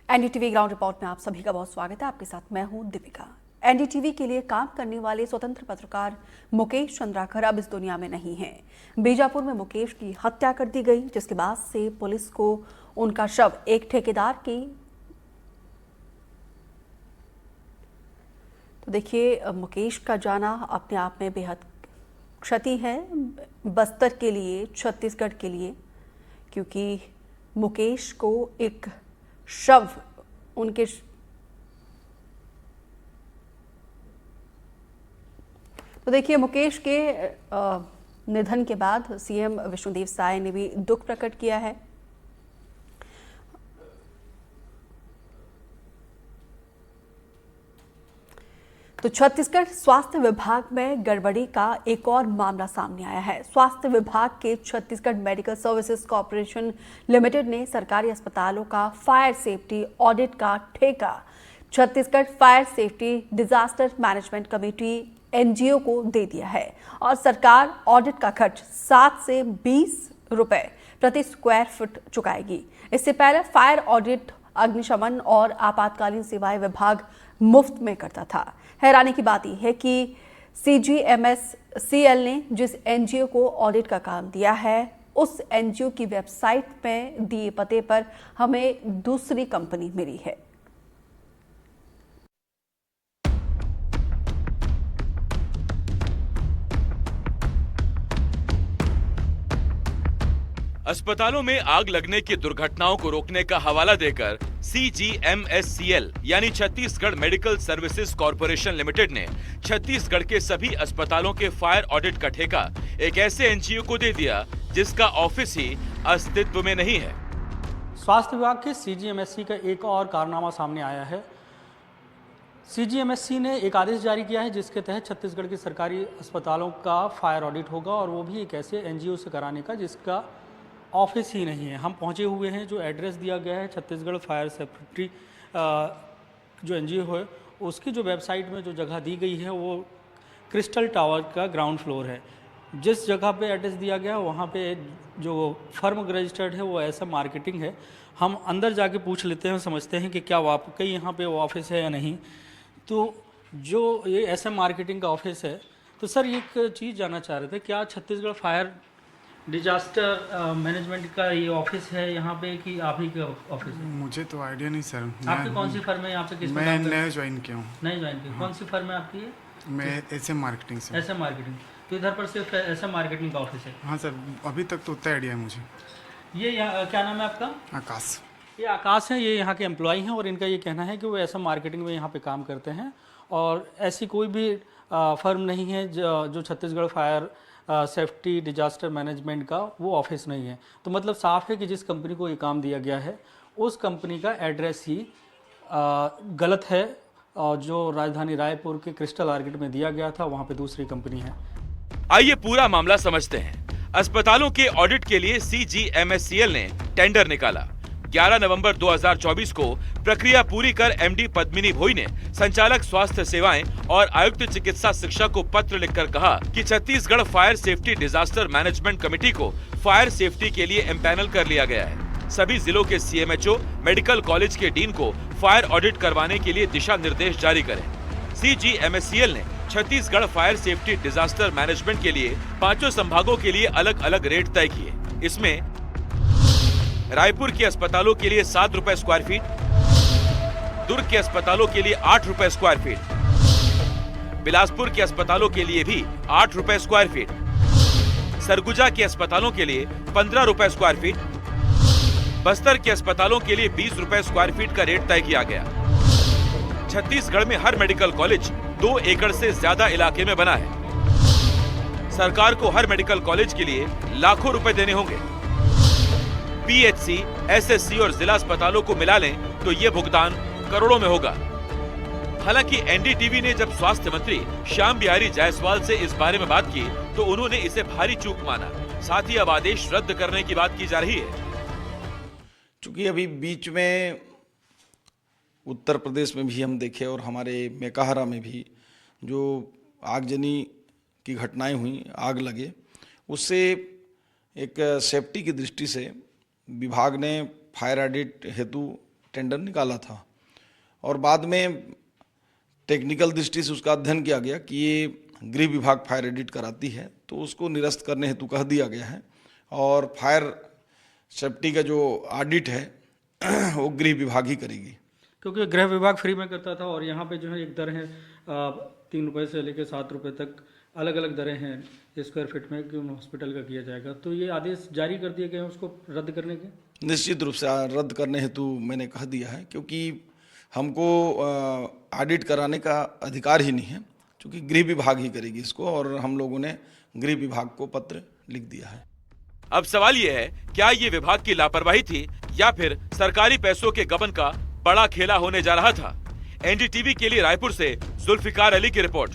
NDTV ground report में आप सभी का बहुत स्वागत है। आपके साथ मैं हूं दीपिका। एनडीटीवी के लिए काम करने वाले स्वतंत्र पत्रकार मुकेश चंद्राकर अब इस दुनिया में नहीं हैं। बीजापुर में मुकेश की हत्या कर दी गई, जिसके बाद से पुलिस को उनका शव एक ठेकेदार की तो देखिए, मुकेश का जाना अपने आप में बेहद क्षति है बस्तर के लिए, छत्तीसगढ़ के लिए, क्योंकि मुकेश को एक शव उनके तो देखिए, मुकेश के निधन के बाद सीएम विष्णुदेव साय ने भी दुख प्रकट किया है। तो छत्तीसगढ़ स्वास्थ्य विभाग में गड़बड़ी का एक और मामला सामने आया है। स्वास्थ्य विभाग के Chhattisgarh medical services corporation limited ने सरकारी अस्पतालों का फायर सेफ्टी ऑडिट का ठेका Chhattisgarh fire safety disaster management committee NGO को दे दिया है और सरकार ऑडिट का खर्च 7 से 20 रुपए प्रति स्क्वायर फुट चुकाएगी। इससे पहले फायर ऑडिट अग्निशमन और आपातकालीन सेवाएं विभाग मुफ्त में करता था। हैरानी की बात यह है कि CGMSCL ने जिस एनजीओ को ऑडिट का काम दिया है, उस एनजीओ की वेबसाइट में दिए पते पर हमें दूसरी कंपनी मिली है। अस्पतालों में आग लगने की दुर्घटनाओं को रोकने का हवाला देकर CGMSCL यानी Chhattisgarh medical services corporation limited ने छत्तीसगढ़ के सभी अस्पतालों के फायर ऑडिट का ठेका एक ऐसे एनजीओ को दे दिया जिसका ऑफिस ही अस्तित्व में नहीं है। स्वास्थ्य विभाग के CGMSC का एक और कारनामा सामने आया है। CGMSC ने एक आदेश जारी किया है जिसके तहत छत्तीसगढ़ के सरकारी अस्पतालों का फायर ऑडिट होगा और वो भी एक ऐसे एनजीओ से कराने का जिसका ऑफिस ही नहीं है। हम पहुंचे हुए हैं, जो एड्रेस दिया गया है छत्तीसगढ़ फायर सेफ्टी जो एनजीओ है उसकी जो वेबसाइट में जो जगह दी गई है वो क्रिस्टल टावर का ग्राउंड फ्लोर है। जिस जगह पे एड्रेस दिया गया है वहाँ पे जो फर्म रजिस्टर्ड है वो ऐसा मार्केटिंग है। हम अंदर जाके पूछ लेते हैं, समझते हैं कि क्या वाकई यहाँ पे वो ऑफिस है या नहीं। तो जो ये ऐसा मार्केटिंग का ऑफिस है, तो सर एक चीज़ जानना चाह रहे थे, क्या छत्तीसगढ़ फायर डिजास्टर मैनेजमेंट का ये ऑफिस है यहाँ पे कि आप ही का ऑफिस है? मुझे तो आइडिया नहीं सर। आपकी कौन सी फर्म है यहाँ पे? किस मैं नया ज्वाइन किया हूँ। नई ज्वाइन की? कौन सी फर्म है आपकी? मैं ऐसे मार्केटिंग से। ऐसे मार्केटिंग, तो इधर पर सिर्फ ऐसा मार्केटिंग का ऑफिस है? हाँ सर, अभी तक तो उतना आइडिया है मुझे। ये क्या नाम है आपका? आकाश। ये आकाश है, ये यहाँ के एम्प्लॉय हैं और इनका ये कहना है कि वो ऐसा मार्केटिंग में यहाँ पे काम करते हैं और ऐसी कोई भी फर्म नहीं है जो Chhattisgarh fire safety disaster management का वो ऑफिस नहीं है। तो मतलब साफ है कि जिस कंपनी को ये काम दिया गया है उस कंपनी का एड्रेस ही गलत है और जो राजधानी रायपुर के क्रिस्टल आर्किड में दिया गया था वहाँ पे दूसरी कंपनी है। आइए पूरा मामला समझते हैं। अस्पतालों के ऑडिट के लिए CGMSCL ने टेंडर निकाला। 11 नवंबर 2024 को प्रक्रिया पूरी कर एमडी पद्मिनी भोई ने संचालक स्वास्थ्य सेवाएं और आयुक्त चिकित्सा शिक्षा को पत्र लिखकर कहा कि Chhattisgarh fire safety disaster management committee को फायर सेफ्टी के लिए एम्पैनल कर लिया गया है। सभी जिलों के CMHO, मेडिकल कॉलेज के डीन को फायर ऑडिट करवाने के लिए दिशा निर्देश जारी करें। CGMSCL ने Chhattisgarh fire safety disaster management के लिए 5 संभागों के लिए अलग अलग रेट तय किए। इसमें रायपुर के अस्पतालों के लिए 7 रुपए स्क्वायर फीट, दुर्ग के अस्पतालों के लिए 8 रुपए स्क्वायर फीट, बिलासपुर के अस्पतालों के लिए भी 8 रुपए स्क्वायर फीट, सरगुजा के अस्पतालों के लिए 15 रुपए स्क्वायर फीट, बस्तर के अस्पतालों के लिए 20 रुपए स्क्वायर फीट का रेट तय किया गया। छत्तीसगढ़ में हर मेडिकल कॉलेज 2 एकड़ से ज्यादा इलाके में बना है। सरकार को हर मेडिकल कॉलेज के लिए लाखों रुपए देने होंगे। PHC, SSC और जिला अस्पतालों को मिला लें तो ये भुगतान करोड़ों में होगा। हालांकि एनडीटीवी ने जब स्वास्थ्य मंत्री श्याम बिहारी जायसवाल से इस बारे में बात की तो उन्होंने इसे भारी चूक माना। साथ ही अब आदेश रद्द करने की बात की जा रही है। चूंकि अभी बीच में उत्तर प्रदेश में भी हम देखे और हमारे मेकाहारा में भी जो आगजनी की घटनाएं हुई, आग लगे, उससे एक सेफ्टी की दृष्टि से विभाग ने फायर ऑडिट हेतु टेंडर निकाला था और बाद में टेक्निकल दृष्टि से उसका अध्ययन किया गया कि ये गृह विभाग फायर ऑडिट कराती है, तो उसको निरस्त करने हेतु कह दिया गया है और फायर सेफ्टी का जो ऑडिट है वो गृह विभाग ही करेगी। क्योंकि गृह विभाग फ्री में करता था और यहाँ पे जो है एक दर है 3 रुपये से लेकर 7 रुपये तक अलग अलग दरें हैं स्क्वायर फीट में कि हॉस्पिटल का किया जाएगा। तो ये आदेश जारी कर दिए गए हैं उसको रद्द करने के? निश्चित रूप से रद्द करने हेतु मैंने कह दिया है, क्योंकि हमको ऑडिट कराने का अधिकार ही नहीं है, क्योंकि गृह विभाग ही करेगी इसको और हम लोगों ने गृह विभाग को पत्र लिख दिया है। अब सवाल ये है, क्या ये विभाग की लापरवाही थी या फिर सरकारी पैसों के गबन का बड़ा खेला होने जा रहा था? एनडीटीवी के लिए रायपुर से जुल्फिकार अली की रिपोर्ट।